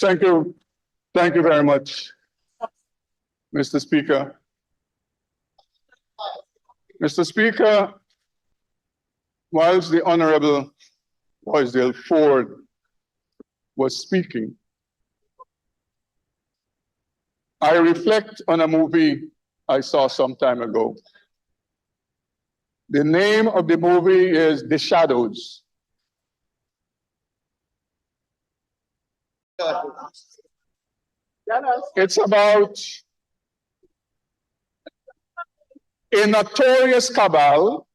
Thank you. Thank you very much, Mr. Speaker. Mr. Speaker, whilst the Honorable Rosedale Ford was speaking, I reflect on a movie I saw some time ago. The name of the movie is The Shadows. It's about a notorious cabal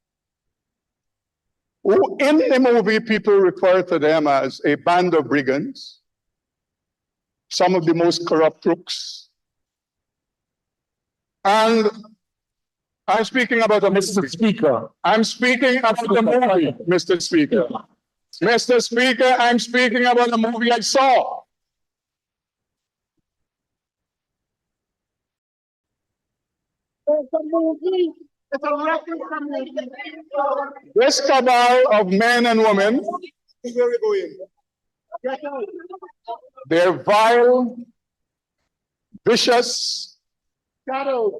who in the movie people refer to them as a band of brigands, some of the most corrupt crooks. And I'm speaking about a Mr. Speaker. I'm speaking about the movie, Mr. Speaker. Mr. Speaker, I'm speaking about a movie I saw. This cabal of men and women, they're vile, vicious, and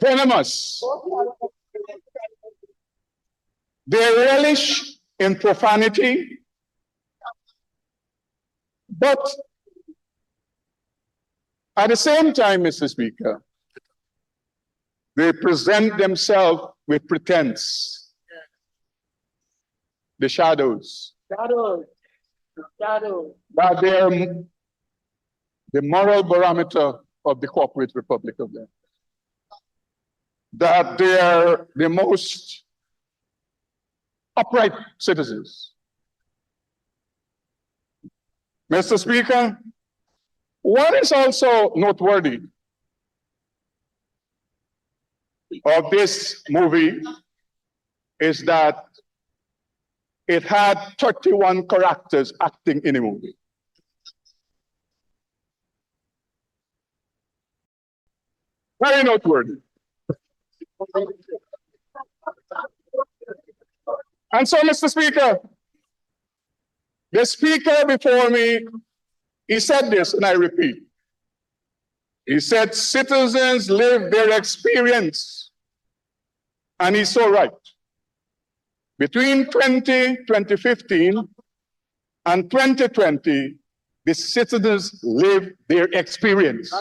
venomous. They relish in profanity, but at the same time, Mr. Speaker, they present themselves with pretense. The shadows. That they're the moral barometer of the corporate republic of them. That they're the most upright citizens. Mr. Speaker, what is also noteworthy of this movie is that it had 31 characters acting in a movie. Very noteworthy. And so, Mr. Speaker, the speaker before me, he said this, and I repeat. He said, citizens live their experience. And he's so right. Between 2015 and 2020, the citizens live their experience,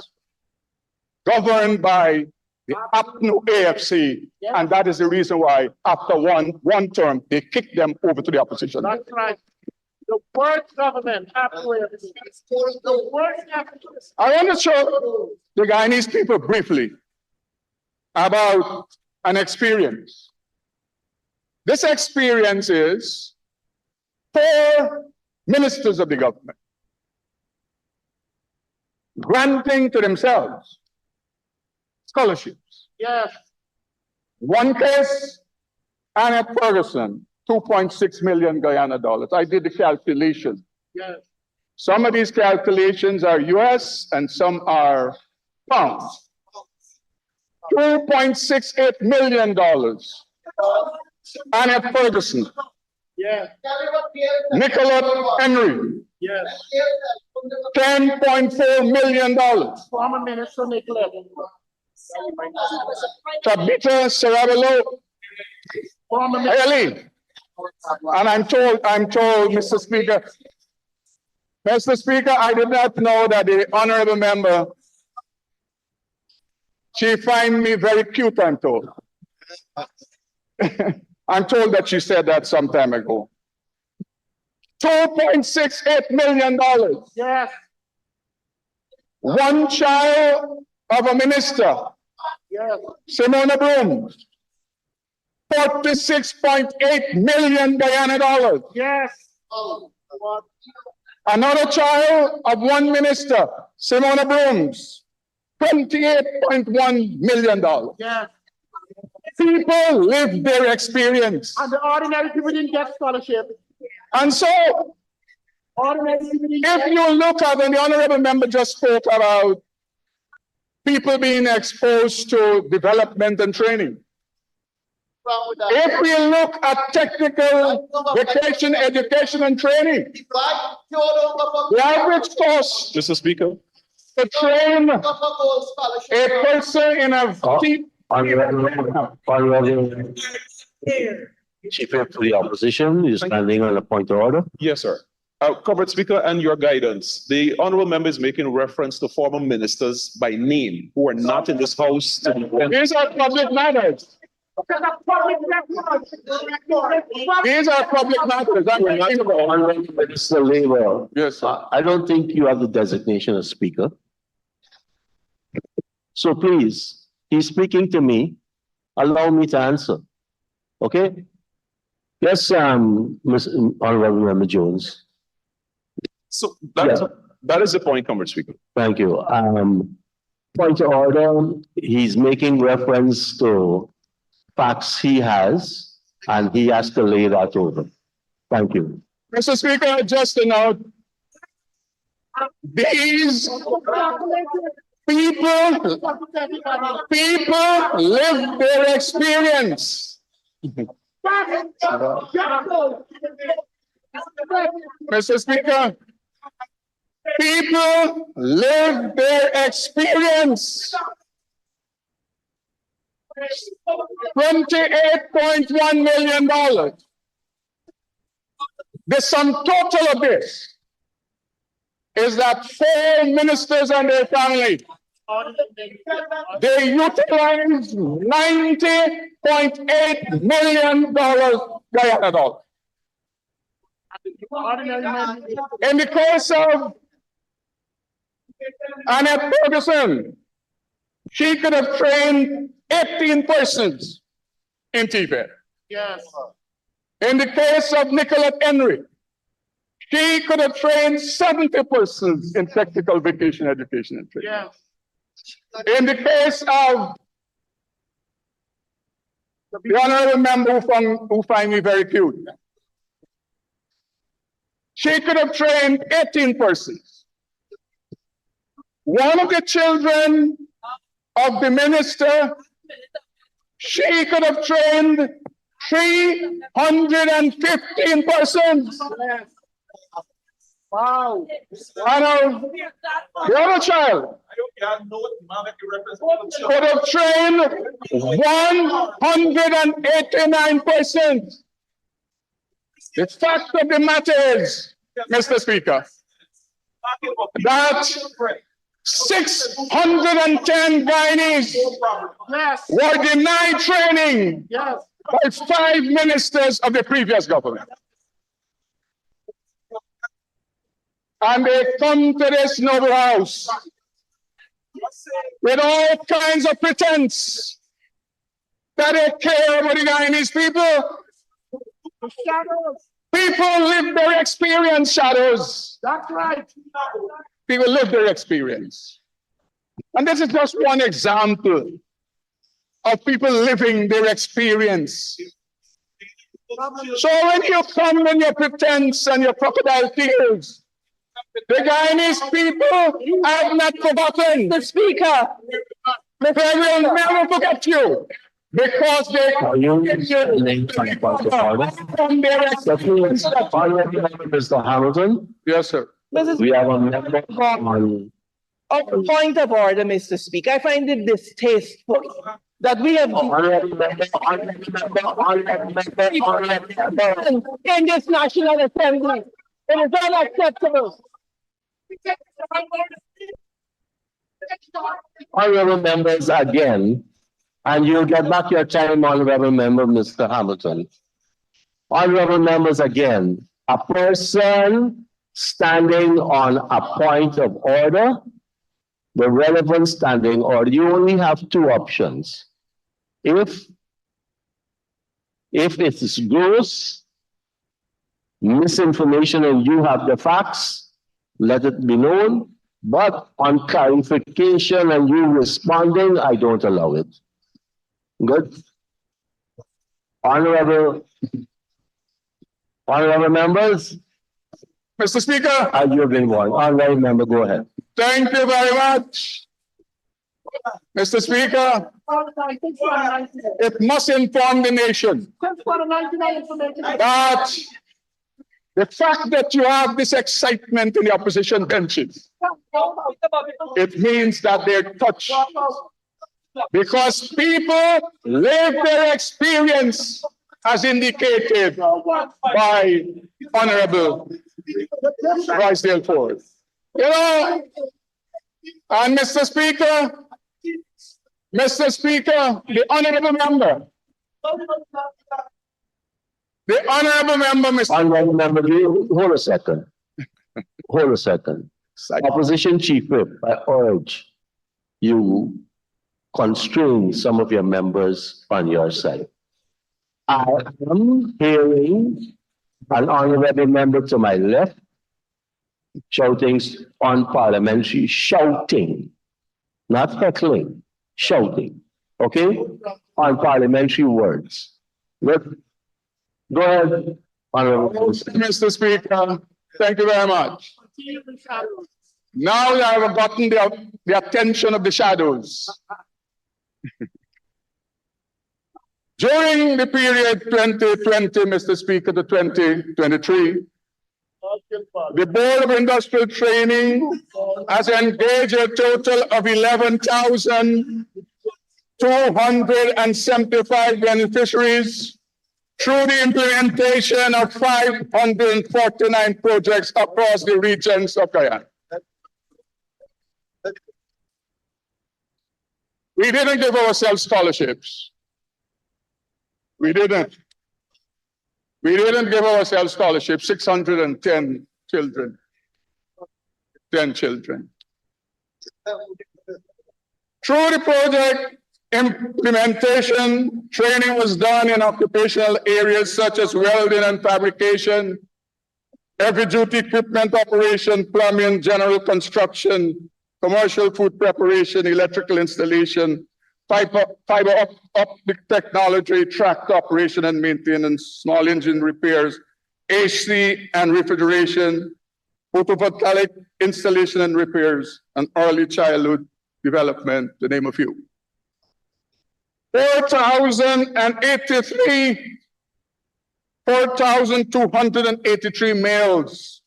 governed by the APNU AFC, and that is the reason why after one term, they kicked them over to the opposition. That's right. The worst government after the worst government. I want to show the Guyanese people briefly about an experience. This experience is 4 ministers of the government granting to themselves scholarships. Yes. One case, Annette Ferguson, 2.6 million Guyana dollars. I did the calculation. Yes. Some of these calculations are US and some are pounds. $2.68 million. Annette Ferguson. Yes. Nicolette Henry. Yes. $10.4 million. Former Minister Nicolette. Tabitha Sarabalo. Former Minister. Eileen. And I'm told, Mr. Speaker, I did not know that the honorable member, she find me very cute, I'm told. I'm told that she said that some time ago. $2.68 million. Yes. One child of a minister, Yes. Simona Broom, $46.8 million Guyana dollars. Yes. Another child of one minister, Simona Brooms, $28.1 million. Yes. People live their experience. And the ordinary people didn't get scholarship. And so, Ordinary people didn't if you look at, and the honorable member just spoke about people being exposed to development and training. wrong with that? If we look at technical vocation, education, and training, the average cost Mr. Speaker. to train a person in a Honorable Chief Whip for the opposition is standing on a point of order. Yes, sir. Corporate Speaker, and your guidance. The honorable member is making reference to former ministers by name who are not in this house. These are public matters. These are public matters. Honorable Minister Labor. Yes, sir. I don't think you have the designation as speaker. So please, he's speaking to me. Allow me to answer. Okay? Yes, Honorable Member Jones. So that is the point, Comrade Speaker. Thank you. Point of order, he's making reference to facts he has, and he has to lay that over. Thank you. Mr. Speaker, just a note. These people live their experience. Mr. Speaker, people live their experience. $28.1 million. The sum total of this is that 4 ministers and their family, they utilize $90.8 million Guyana dollars. In the case of Annette Ferguson, she could have trained 18 persons in TVET. Yes. In the case of Nicolette Henry, she could have trained 70 persons in technical vocation education and training. Yes. In the case of the honorable member who find me very cute, she could have trained 18 persons. One of the children of the minister, she could have trained 315 persons. Yes. Wow. And the other child could have trained 189 persons. The fact of the matter is, Mr. Speaker, that 610 Guyanese Yes. were denied training Yes. by 5 ministers of the previous government. And they come to this noble house with all kinds of pretense that they care about the Guyanese people. Shadows. People live their experience, Shadows. That's right. People live their experience. And this is just one example of people living their experience. So when you come in your pretense and your crocodile tears, the Guyanese people have not forgotten. The Speaker, they will never forget you because they Are you standing on a point of order? from their So please, Honorable Mr. Hamilton, Yes, sir. we have a member on. Point of order, Mr. Speaker. I find it distasteful that we have Honorable member. in this National Assembly. It is unacceptable. Honorable members again, and you'll get back your time, Honorable Member Mr. Hamilton. Honorable members again, a person standing on a point of order, the relevant standing order, you only have 2 options. If it is gross misinformation and you have the facts, let it be known. But on clarification and you responding, I don't allow it. Good. Honorable members, Mr. Speaker, as you have been warned. Honorable member, go ahead. thank you very much. Mr. Speaker, it must inform the nation that the fact that you have this excitement in the opposition benches, it means that they're touched. Because people live their experience as indicated by Honorable Roysdale Ford. You know, and Mr. Speaker, the honorable member, Mr. Honorable member, hold a second. Hold a second. Opposition Chief Whip, I urge you constrain some of your members on your side. I am hearing an honorable member to my left shouting on parliamentary, shouting, not heckling, shouting, okay, on parliamentary words. Go ahead, honorable. Mr. Speaker, thank you very much. Now I have gotten the attention of the shadows. During the period 2020, Mr. Speaker, to 2023, the Board of Industrial Training has engaged a total of 11,275 beneficiaries through the implementation of 549 projects across the regions of Guyana. We didn't give ourselves scholarships. We didn't give ourselves scholarships, 610 children, 10 children. Through the project implementation, training was done in occupational areas such as welding and fabrication, heavy duty equipment operation, plumbing, general construction, commercial food preparation, electrical installation, fiber optic technology, track operation and maintenance, small engine repairs, AC and refrigeration, photovoltaic installation and repairs, and early childhood development, to name a few. 4,283 males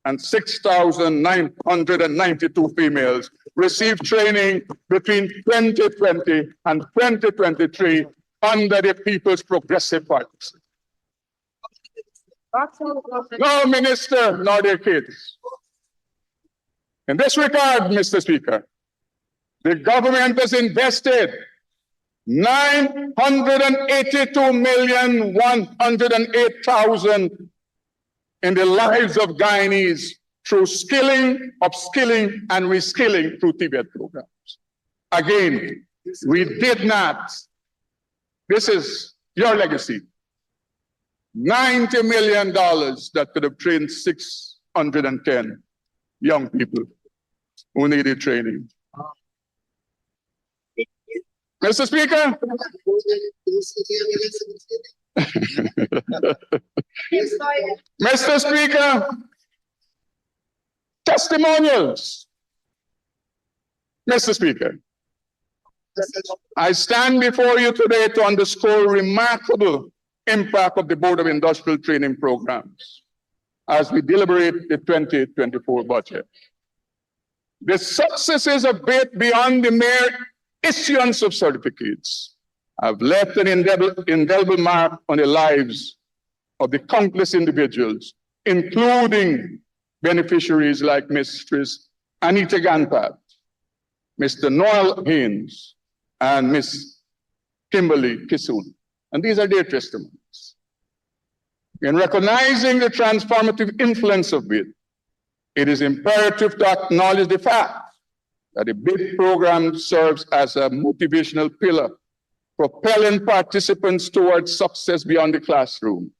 and 6,992 females received training between 2020 and 2023 under the People's Progressive Party. No minister, nor their kids. In this regard, Mr. Speaker, the government has invested $982,108,000 in the lives of Guyanese through skilling, upskilling, and reskilling through TVET programs. Again, we did not. This is your legacy. $90 million that could have trained 610 young people who needed training. Mr. Speaker, Mr. Speaker, testimonials. Mr. Speaker, I stand before you today to underscore remarkable impact of the Board of Industrial Training Programs as we deliberate the 2024 budget. The successes of BIT beyond the mere issuance of certificates have left an indelible mark on the lives of the countless individuals, including beneficiaries like Mistress Anita Ganpat, Mr. Noel Haynes, and Ms. Kimberly Kisoon. And these are their testimonies. In recognizing the transformative influence of BIT, it is imperative to acknowledge the fact that the BIT program serves as a motivational pillar, propelling participants towards success beyond the classroom.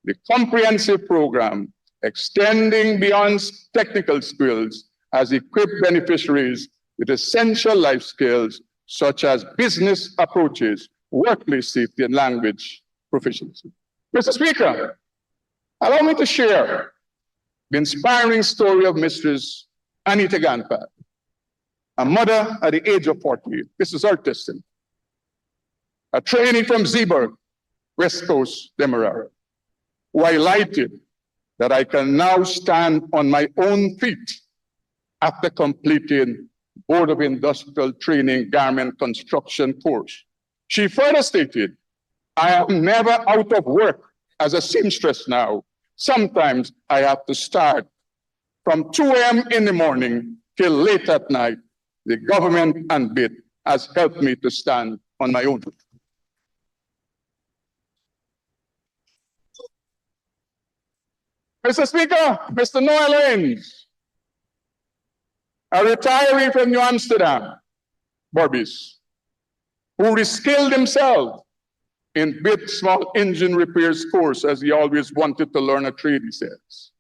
The comprehensive program, extending beyond technical skills, has equipped beneficiaries with essential life skills such as business approaches, workplace safety, and language proficiency. Mr. Speaker, allow me to share the inspiring story of Mistress Anita Ganpat. a mother at the age of 48. This is her testimony. A trainee from Zeeburg, West Coast, Demerara, who highlighted that I can now stand on my own feet after completing Board of Industrial Training Garment Construction course. She further stated, I am never out of work as a seamstress now. Sometimes I have to start from 2 a.m. in the morning till late at night. The government and BIT has helped me to stand on my own. Mr. Speaker, Mr. Noel Haynes, a retiree from New Amsterdam, Borbis, who reskilled himself in BIT small engine repairs course as he always wanted to learn a trade, he says.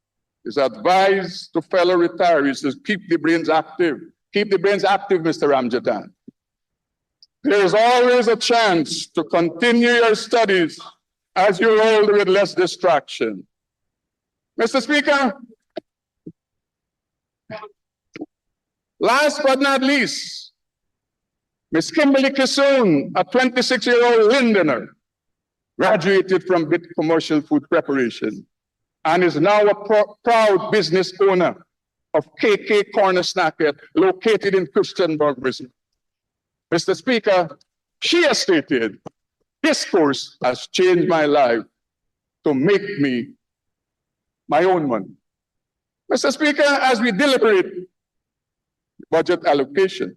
His advice to fellow retirees is keep the brains active. Keep the brains active, Mr. Ramjatan. There is always a chance to continue your studies as you're older with less distraction. Mr. Speaker, last but not least, Ms. Kimberly Kissoon, a 26-year-old Lindoner, graduated from BIT Commercial Food Preparation and is now a proud business owner of 𝐃𝐄𝐁𝐀 Corner Snacket located in Christiansburg, Brazil. Mr. Speaker, she has stated, this course has changed my life to make me my own money. Mr. Speaker, as we deliberate budget allocation,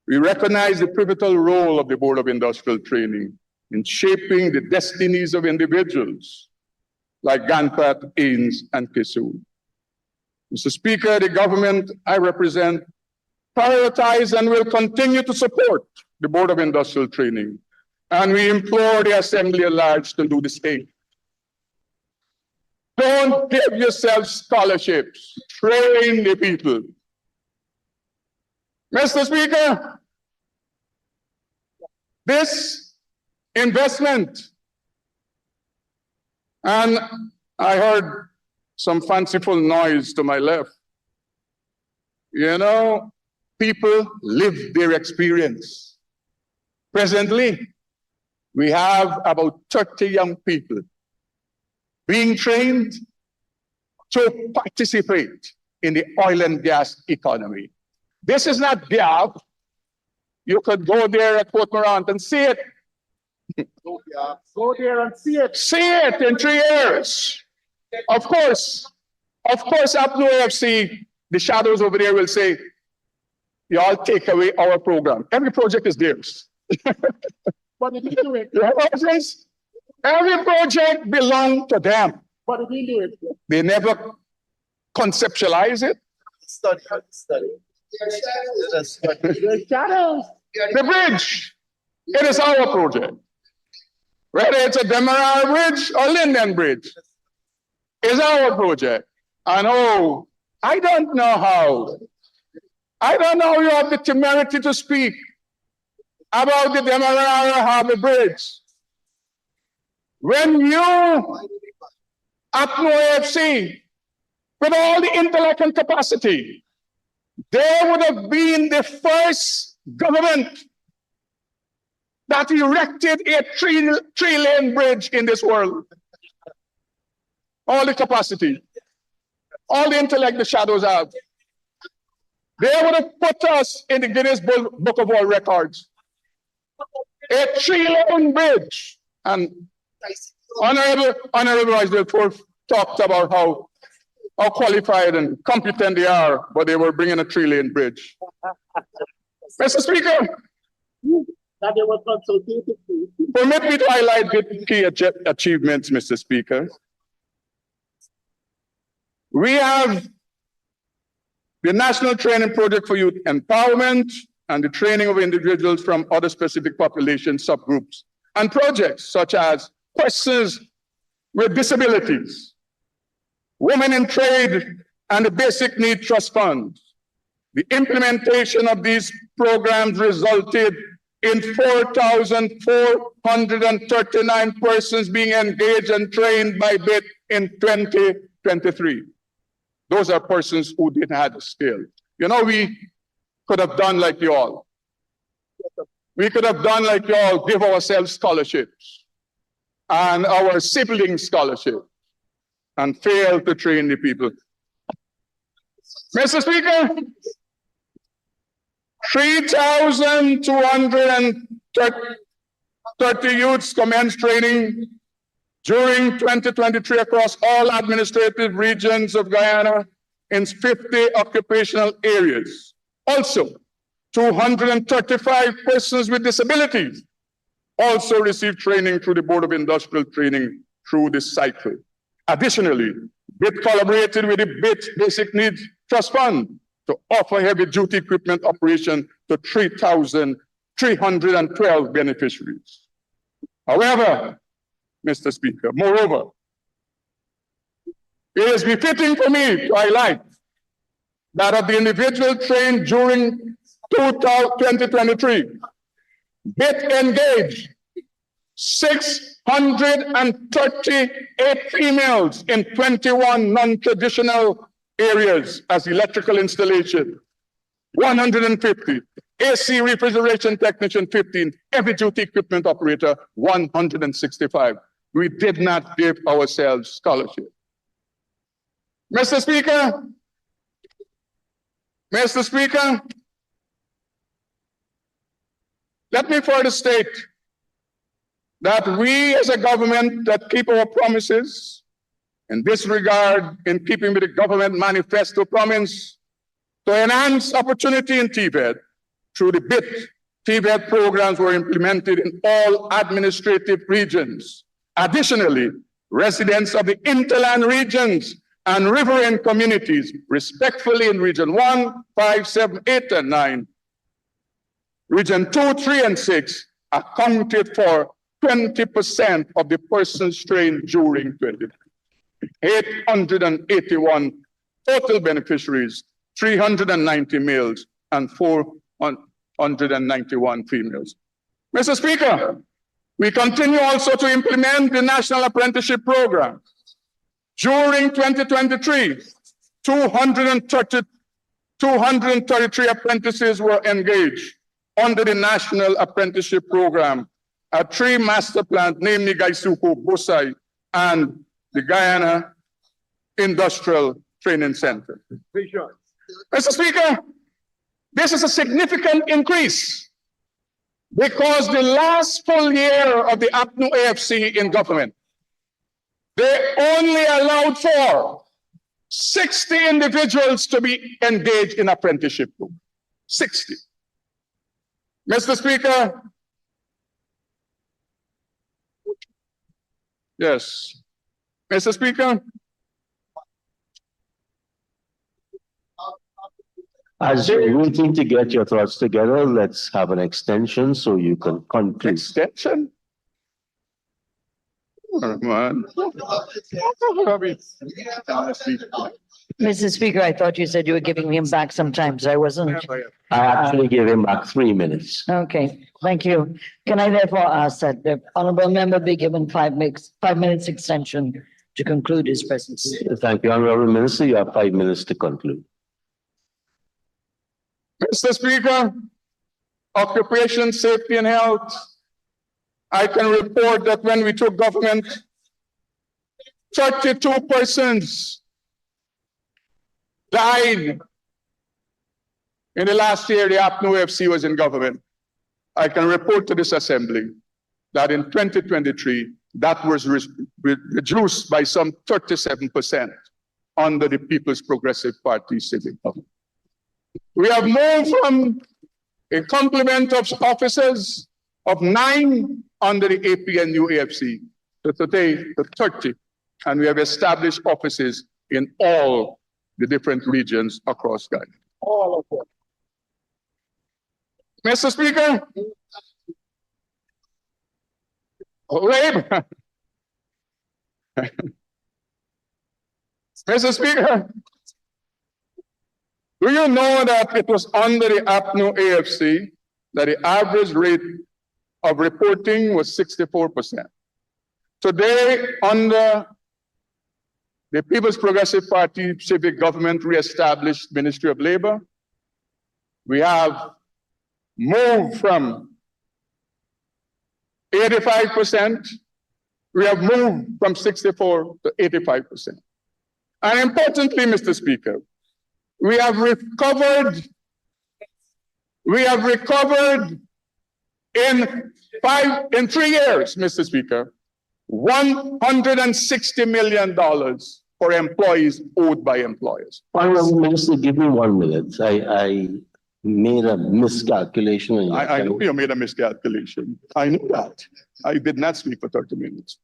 we recognize the pivotal role of the Board of Industrial Training in shaping the destinies of individuals like Ganpat, Ains, and Kissoon. Mr. Speaker, the government I represent prioritize and will continue to support the Board of Industrial Training, and we implore the Assembly at large to do the same. Don't give yourself scholarships, train the people. Mr. Speaker, this investment, and I heard some fanciful noise to my left. You know, people live their experience. Presently, we have about 30 young people being trained to participate in the oil and gas economy. This is not gap. You could go there at Port Morant and see it. Go there and see it. See it in 3 years. Of course, APNO AFC, the shadows over there will say, you all take away our program. Every project is theirs. But it do it. Every project belongs to them. But it do it. They never conceptualize it. Study. The shadows. The bridge, it is our project. Whether it's a Demerara Bridge or Linden Bridge, it's our project. And oh, I don't know how you have the temerity to speak about the Demerara Harbour Bridge. When you, APNO AFC, with all the intellect and capacity, they would have been the first government that erected a three-lane bridge in this world. All the capacity, all the intellect the shadows have. They would have put us in the Guinness Book of World Records. A three-lane bridge. And Honorable Vice Chair talked about how qualified and competent they are, but they were bringing a three-lane bridge. Mr. Speaker, That they were consulted. permit me to highlight the key achievements, Mr. Speaker. We have the National Training Project for Youth Empowerment and the training of individuals from other specific population subgroups and projects such as persons with disabilities, women in trade, and the Basic Need Trust Fund. The implementation of these programs resulted in 4,439 persons being engaged and trained by BIT in 2023. Those are persons who didn't have the skill. You know, we could have done like you all. We could have done like you all, give ourselves scholarships and our siblings scholarships and failed to train the people. Mr. Speaker, 3,230 youths commenced training during 2023 across all administrative regions of Guyana in 50 occupational areas. Also, 235 persons with disabilities also received training through the Board of Industrial Training through this cycle. Additionally, BIT collaborated with the BIT Basic Needs Trust Fund to offer heavy-duty equipment operation to 3,312 beneficiaries. However, Mr. Speaker, moreover, it is befitting for me to highlight that of the individual trained during 2023, BIT engaged 638 females in 21 non-traditional areas as electrical installation, 150, AC refrigeration technician 15, heavy duty equipment operator 165. We did not give ourselves scholarship. Mr. Speaker, let me further state that we as a government that keep our promises, in this regard, in keeping with the government manifesto promise to enhance opportunity in TVET through the BIT, TVET programs were implemented in all administrative regions. Additionally, residents of the interland regions and riverine communities, respectively in Region 1, 5, 7, 8, and 9, Region 2, 3, and 6 accounted for 20% of the persons trained during 2020. 881 total beneficiaries, 390 males and 491 females. Mr. Speaker, we continue also to implement the National Apprenticeship Program. During 2023, 233 apprentices were engaged under the National Apprenticeship Program at 3 master plants, namely 𝐁𝐔𝐃𝐆𝐄 and the Guyana Industrial Training Center. Mr. Speaker, this is a significant increase because the last full year of the APNU AFC in government, they only allowed for 60 individuals to be engaged in apprenticeship. 60. Mr. Speaker, yes. Mr. Speaker, as you're waiting to get your thoughts together, let's have an extension so you can conclude. extension? Oh, man. Mr. Speaker, I thought you said you were giving him back some time, so I wasn't. I actually gave him back 3 minutes. Okay, thank you. Can I therefore ask that the honorable member be given 5 minutes extension to conclude his presidency? Thank you, Honorable Minister. You have 5 minutes to conclude. Mr. Speaker, occupation, safety, and health. I can report that when we took government, 32 persons died in the last year the APNU AFC was in government. I can report to this assembly that in 2023, that was reduced by some 37% under the People's Progressive Party civic government. We have moved from a complement of officers of 9 under the APNU AFC to today to 30, and we have established offices in all the different regions across Guyana. All of them. Mr. Speaker, labor. Mr. Speaker, do you know that it was under the APNU AFC that the average rate of reporting was 64%? Today, under the People's Progressive Party civic government reestablished Ministry of Labor, we have moved from 85%, we have moved from 64 to 85%. And importantly, Mr. Speaker, we have recovered in 3 years, Mr. Speaker, $160 million for employees owed by employers. Honorable Minister, give me 1 minute. I made a miscalculation. In your I know time. you made a miscalculation. I know that. I did not speak for 30 minutes.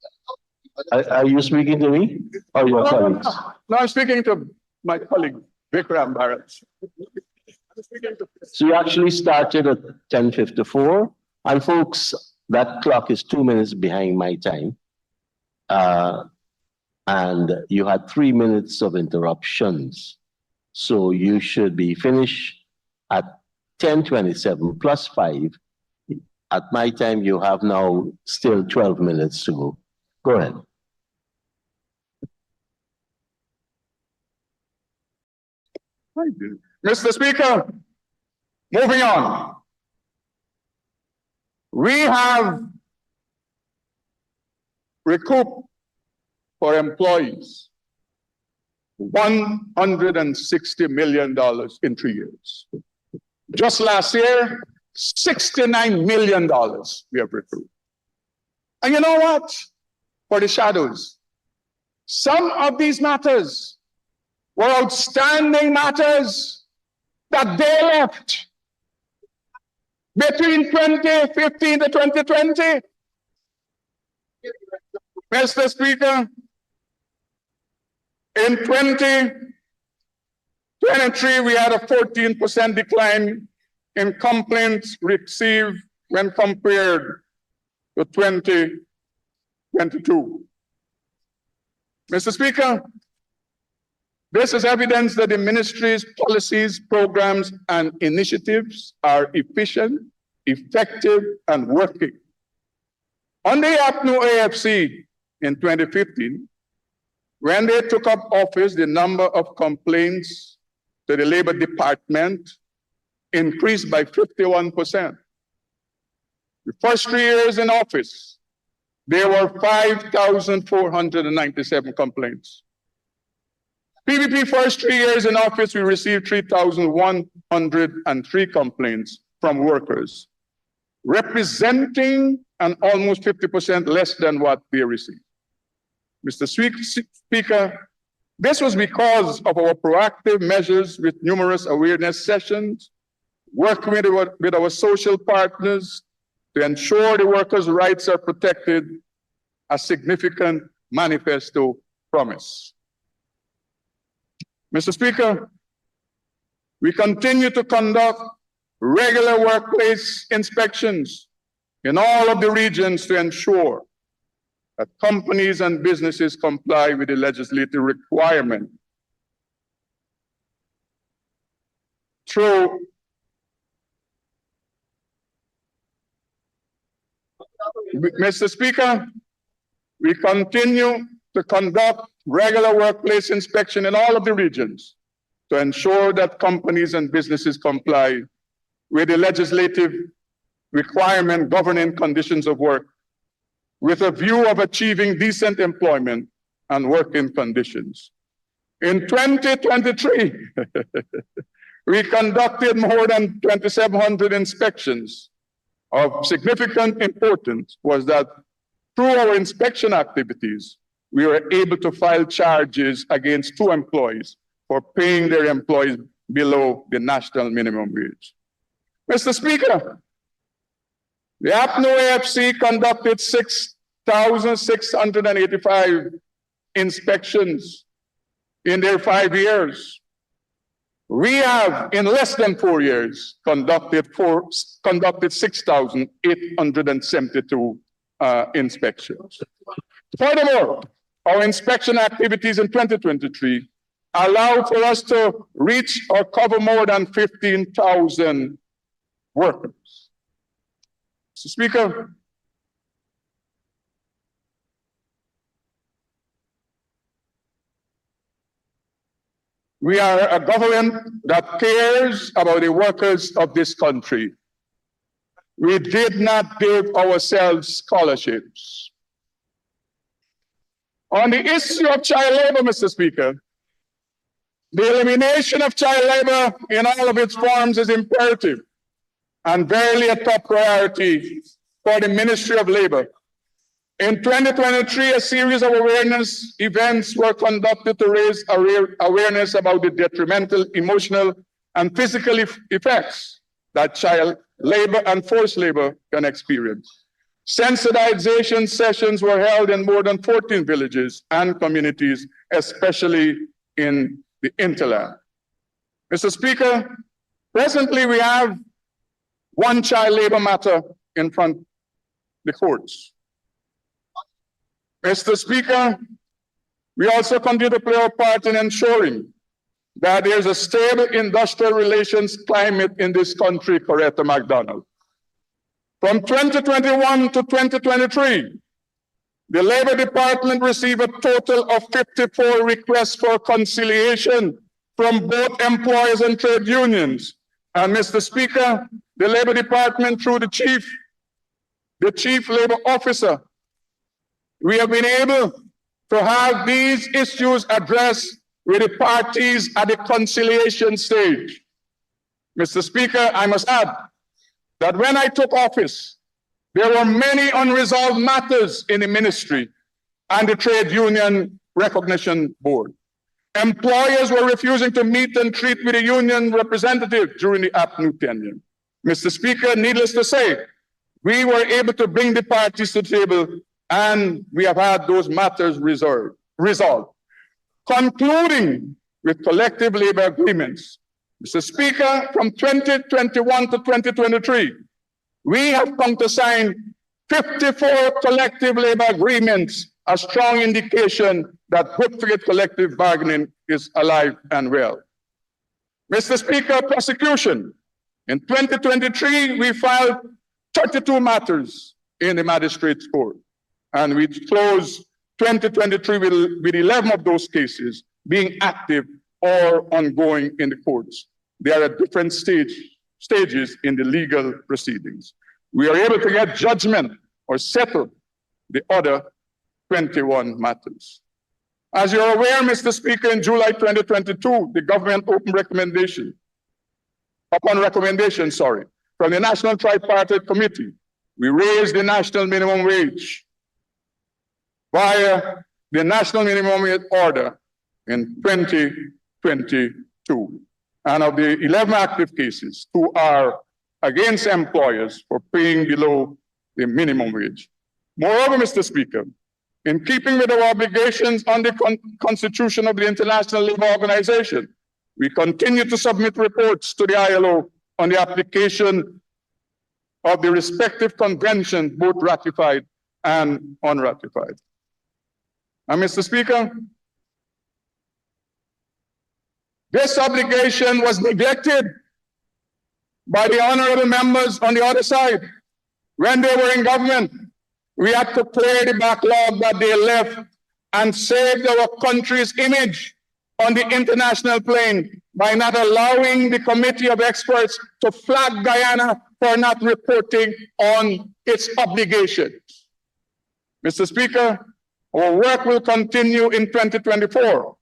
Are you speaking to me or your colleagues? No, I'm speaking to my colleague, Vikram Bharat. So you actually started at 10:54, and folks, that clock is 2 minutes behind my time. And you had 3 minutes of interruptions. So you should be finished at 10:27 plus 5. At my time, you have now still 12 minutes to go. Go ahead. Mr. Speaker, moving on. We have recouped for employees $160 million in 3 years. Just last year, $69 million we have recouped. And you know what? For the shadows, some of these matters were outstanding matters that they left between 2015 to 2020. Mr. Speaker, in 2023, we had a 14% decline in complaints received when compared to 2022. Mr. Speaker, this is evidence that the ministry's policies, programs, and initiatives are efficient, effective, and working. Under the APNU AFC in 2015, when they took up office, the number of complaints to the Labor Department increased by 51%. The first 3 years in office, there were 5,497 complaints. PVP first 3 years in office, we received 3,103 complaints from workers, representing an almost 50% less than what they received. Mr. Speaker, this was because of our proactive measures with numerous awareness sessions, working with our social partners to ensure the workers' rights are protected, a significant manifesto promise. Mr. Speaker, we continue to conduct regular workplace inspections in all of the regions to ensure that companies and businesses comply with the legislative requirement. Mr. Speaker, we continue to conduct regular workplace inspection in all of the regions to ensure that companies and businesses comply with the legislative requirement governing conditions of work, with a view of achieving decent employment and working conditions. In 2023, we conducted more than 2,700 inspections. Of significant importance was that through our inspection activities, we were able to file charges against 2 employees for paying their employees below the national minimum wage. Mr. Speaker, the APNU AFC conducted 6,685 inspections in their 5 years. We have, in less than 4 years, conducted 6,872 inspections. Furthermore, our inspection activities in 2023 allowed for us to reach or cover more than 15,000 workers. Mr. Speaker, We are a government that cares about the workers of this country. We did not give ourselves scholarships. On the issue of child labor, Mr. Speaker, the elimination of child labor in all of its forms is imperative and verily a top priority for the Ministry of Labor. In 2023, a series of awareness events were conducted to raise awareness about the detrimental emotional and physical effects that child labor and forced labor can experience. Sensitization sessions were held in more than 14 villages and communities, especially in the hinterland. Mr. Speaker, presently we have one child labor matter in front of the courts. Mr. Speaker, we also continue to play our part in ensuring that there's a stable industrial relations climate in this country, Coretta McDonald. From 2021 to 2023, the Labor Department received a total of 54 requests for conciliation from both employers and trade unions. And Mr. Speaker, the Labor Department, through the Chief Labor Officer, we have been able to have these issues addressed with the parties at the conciliation stage. Mr. Speaker, I must add that when I took office, there were many unresolved matters in the ministry and the Trade Union Recognition Board. Employers were refusing to meet and treat with a union representative during the APNU tenure. Mr. Speaker, needless to say, we were able to bring the parties to the table and we have had those matters resolved. Concluding with collective labor agreements. Mr. Speaker, from 2021 to 2023, we have come to sign 54 collective labor agreements, a strong indication that good faith collective bargaining is alive and well. Mr. Speaker, prosecution. In 2023, we filed 32 matters in the magistrate's court, and we closed 2023 with 11 of those cases being active or ongoing in the courts. They are at different stages in the legal proceedings. We are able to get judgment or settle the other 21 matters. As you're aware, Mr. Speaker, in July 2022, the government opened upon recommendation, from the National Tripartite Committee, we raised the national minimum wage via the National Minimum Wage Order in 2022. And of the 11 active cases, 2 are against employers for paying below the minimum wage. Moreover, Mr. Speaker, in keeping with our obligations under the Constitution of the International Labour Organization, we continue to submit reports to the ILO on the application of the respective conventions, both ratified and unratified. And Mr. Speaker, this obligation was neglected by the honorable members on the other side. When they were in government, we had to clear the backlog that they left and saved our country's image on the international plane by not allowing the committee of experts to flag Guyana for not reporting on its obligations. Mr. Speaker, our work will continue in 2024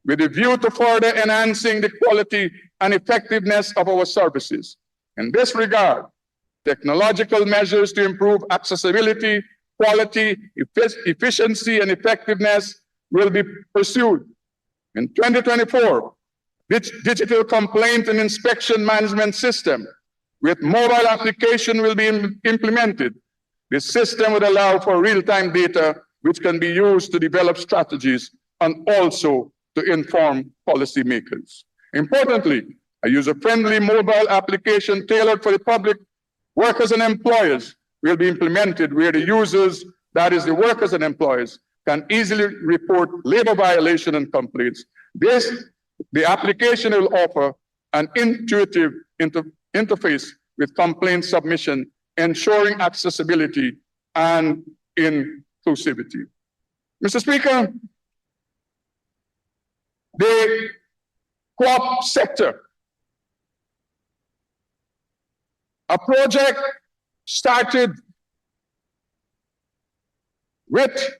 with a view to further enhancing the quality and effectiveness of our services. In this regard, technological measures to improve accessibility, quality, efficiency, and effectiveness will be pursued. In 2024, digital complaint and inspection management system with mobile application will be implemented. This system would allow for real-time data which can be used to develop strategies and also to inform policymakers. Importantly, a user-friendly mobile application tailored for the public, workers and employers will be implemented where the users, that is the workers and employers, can easily report labor violation and complaints. The application will offer an intuitive interface with complaint submission, ensuring accessibility and inclusivity. Mr. Speaker, the co-op sector. A project started with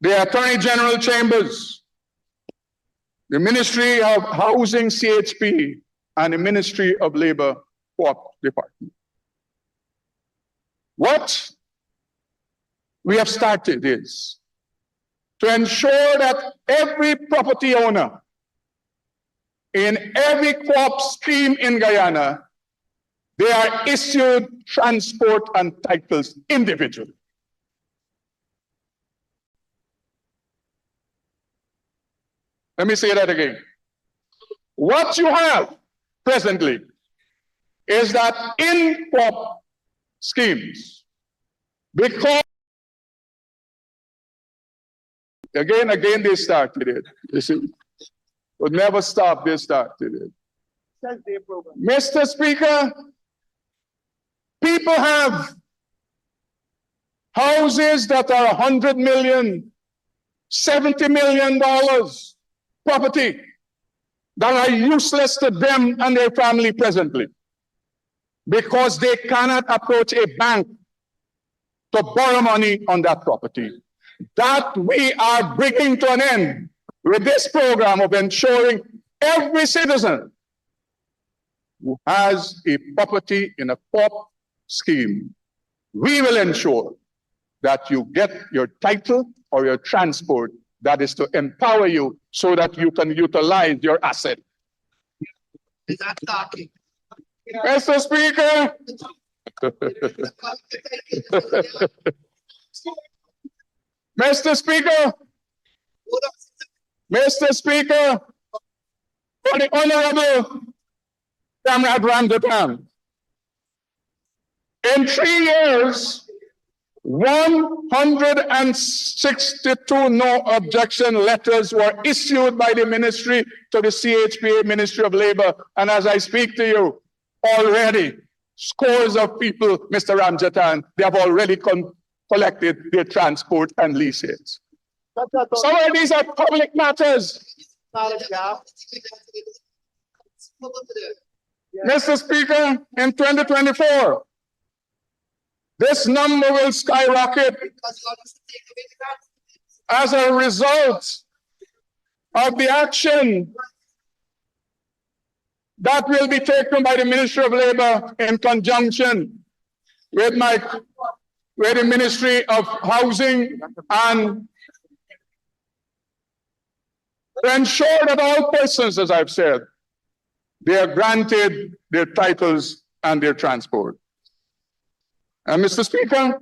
the Attorney General Chambers, the Ministry of Housing, CHP, and the Ministry of Labor Co-op Department. What we have started is to ensure that every property owner in every co-op scheme in Guyana, they are issued transport and titles individually. Let me say that again. What you have presently is that in co-op schemes, because again, they started it. You see, would never stop, they started it. Mr. Speaker, people have houses that are $100 million, $70 million property that are useless to them and their family presently because they cannot approach a bank to borrow money on that property. That we are bringing to an end with this program of ensuring every citizen who has a property in a co-op scheme, we will ensure that you get your title or your transport that is to empower you so that you can utilize your asset. Mr. Speaker, Mr. Speaker, for the Honorable Comrade Ramjatan, in 3 years, 162 no objection letters were issued by the ministry to the CHPA, Ministry of Labor. And as I speak to you, already scores of people, Mr. Ramjatan, they have already collected their transport and leases. Some of these are public matters. Mr. Speaker, in 2024, this number will skyrocket as a result of the action that will be taken by the Ministry of Labor in conjunction with the Ministry of Housing, and to ensure that all persons, as I've said, they are granted their titles and their transport. And Mr. Speaker,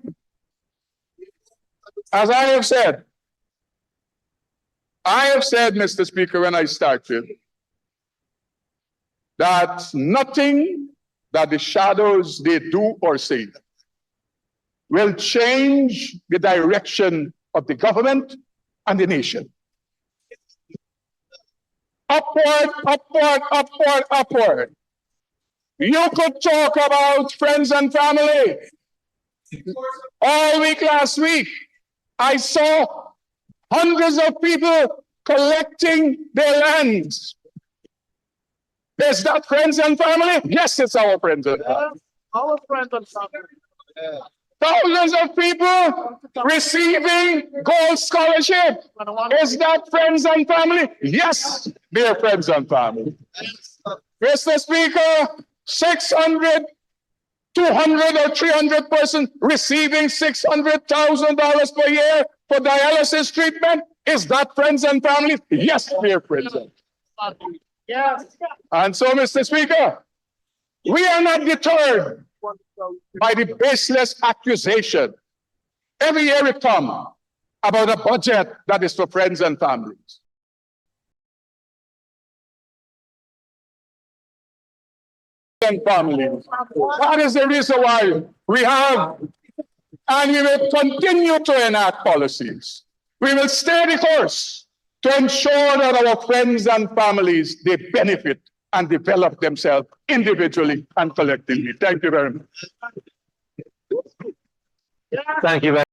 as I have said, Mr. Speaker, when I started, that nothing that the shadows they do or say will change the direction of the government and the nation. Upward, upward, upward, upward. You could talk about friends and family. All week last week, I saw hundreds of people collecting their lands. Is that friends and family? Yes, it's our friends and family. Our friends and family. Thousands of people receiving gold scholarship. Is that friends and family? Yes, they're friends and family. Mr. Speaker, 600, 200 or 300 persons receiving $600,000 per year for dialysis treatment. Is that friends and family? Yes, they're friends and family. Yes. And so, Mr. Speaker, we are not deterred by the baseless accusation every year it comes about a budget that is for friends and families. And families. That is the reason why we have, and we will continue to enact policies. We will stay the course to ensure that our friends and families, they benefit and develop themselves individually and collectively. Thank you very much. Thank you very